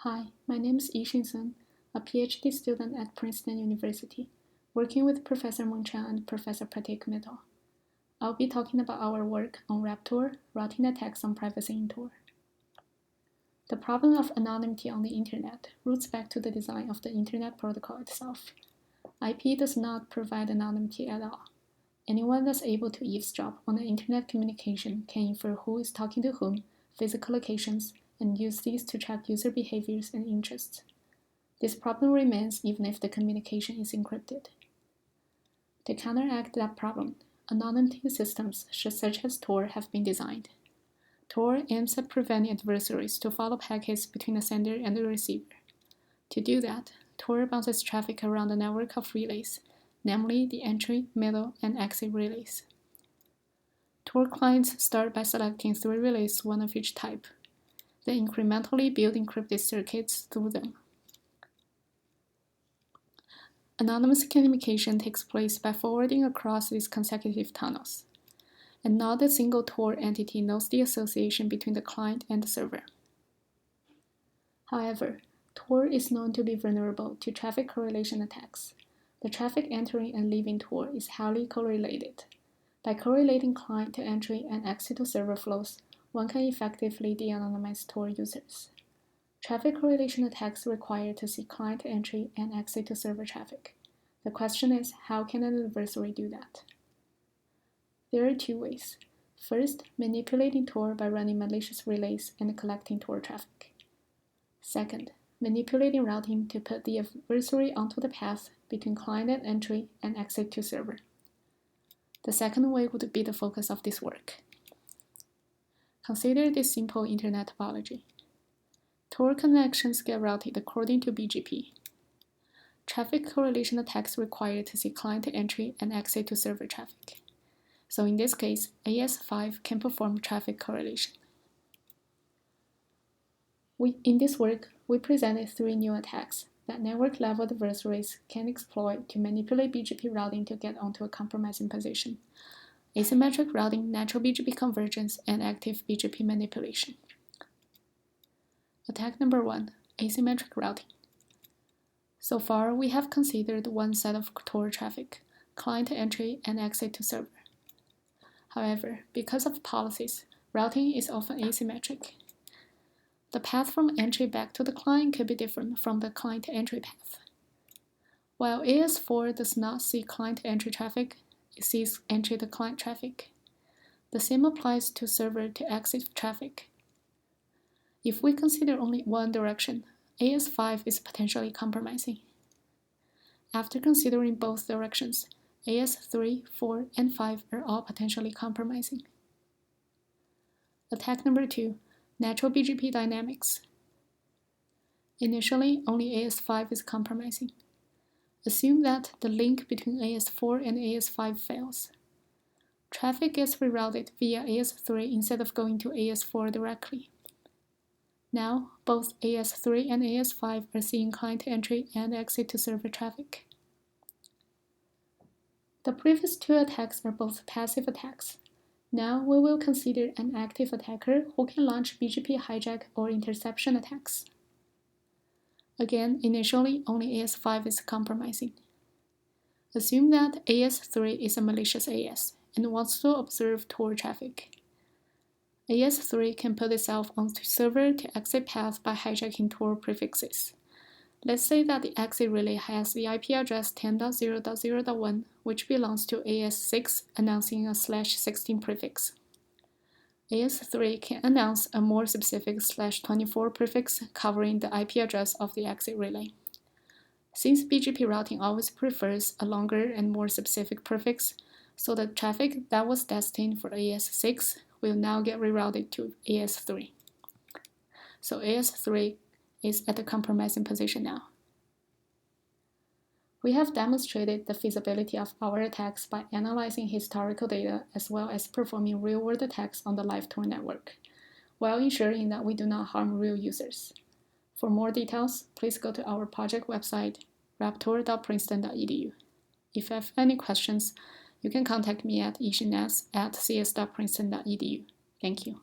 Hi, my name is Yixin Sun, a PhD student at Princeton University, working with Professor Meng Chen and Professor Pratik Mittal. I'll be talking about our work on Raptor, routing attacks on privacy in Tor. The problem of anonymity on the Internet roots back to the design of the Internet protocol itself. IP does not provide anonymity at all. Anyone that's able to eavesdrop on the Internet communication can infer who is talking to whom, physical locations, and use these to track user behaviors and interests. This problem remains even if the communication is encrypted. To counteract that problem, anonymity systems such as Tor have been designed. Tor aims at preventing adversaries to follow packets between the sender and the receiver. To do that, Tor bounces traffic around a network of relays, namely the entry, middle, and exit relays. Tor clients start by selecting 3 relays, one of each type. They incrementally build encrypted circuits through them. Anonymous communication takes place by forwarding across these consecutive tunnels, and not a single Tor entity knows the association between the client and the server. However, Tor is known to be vulnerable to traffic correlation attacks. The traffic entering and leaving Tor is highly correlated. By correlating client to entry and exit to server flows, one can effectively de-anonymize Tor users. Traffic correlation attacks require to see client to entry and exit to server traffic. The question is, how can an adversary do that? There are 2 ways. First, manipulating Tor by running malicious relays and collecting Tor traffic. Second, manipulating routing to put the adversary onto the path between client and entry and exit to server. The second way would be the focus of this work. Consider this simple Internet topology. Tor connections get routed according to BGP. Traffic correlation attacks require to see client entry and exit to server traffic. So in this case, AES5 can perform traffic correlation. In this work, we presented 3 new attacks that network-level adversaries can exploit to manipulate BGP routing to get onto a compromising position: asymmetric routing, natural BGP convergence, and active BGP manipulation. Attack number 1, asymmetric routing. So far, we have considered one set of Tor traffic, client entry and exit to server. However, because of policies, routing is often asymmetric. The path from entry back to the client could be different from the client entry path. While AES4 does not see client entry traffic, it sees entry to client traffic. The same applies to server to exit traffic. If we consider only one direction, AES5 is potentially compromising. After considering both directions, AES3, 4, and 5 are all potentially compromising. Attack number 2, natural BGP dynamics. Initially, only AES5 is compromising. Assume that the link between AES4 and AES5 fails. Traffic gets rerouted via AES3 instead of going to AES4 directly. Now, both AES3 and AES5 are seeing client entry and exit to server traffic. The previous 2 attacks are both passive attacks. Now we will consider an active attacker who can launch BGP hijack or interception attacks. Again, initially, only AES5 is compromising. Assume that AES3 is a malicious AES and wants to observe Tor traffic. AES3 can put itself onto server to exit path by hijacking Tor prefixes. Let's say that the exit relay has the IP address 10.0.0.1, which belongs to AES6, announcing a /16 prefix. AES3 can announce a more specific /24 prefix covering the IP address of the exit relay. Since BGP routing always prefers a longer and more specific prefix, so the traffic that was destined for AES6 will now get rerouted to AES3. So AES3 is at the compromising position now. We have demonstrated the feasibility of our attacks by analyzing historical data as well as performing real-world attacks on the live Tor network, while ensuring that we do not harm real users. For more details, please go to our project website, raptor.princeton.edu. If you have any questions, you can contact me at yixin@cs.princeton.edu. Thank you.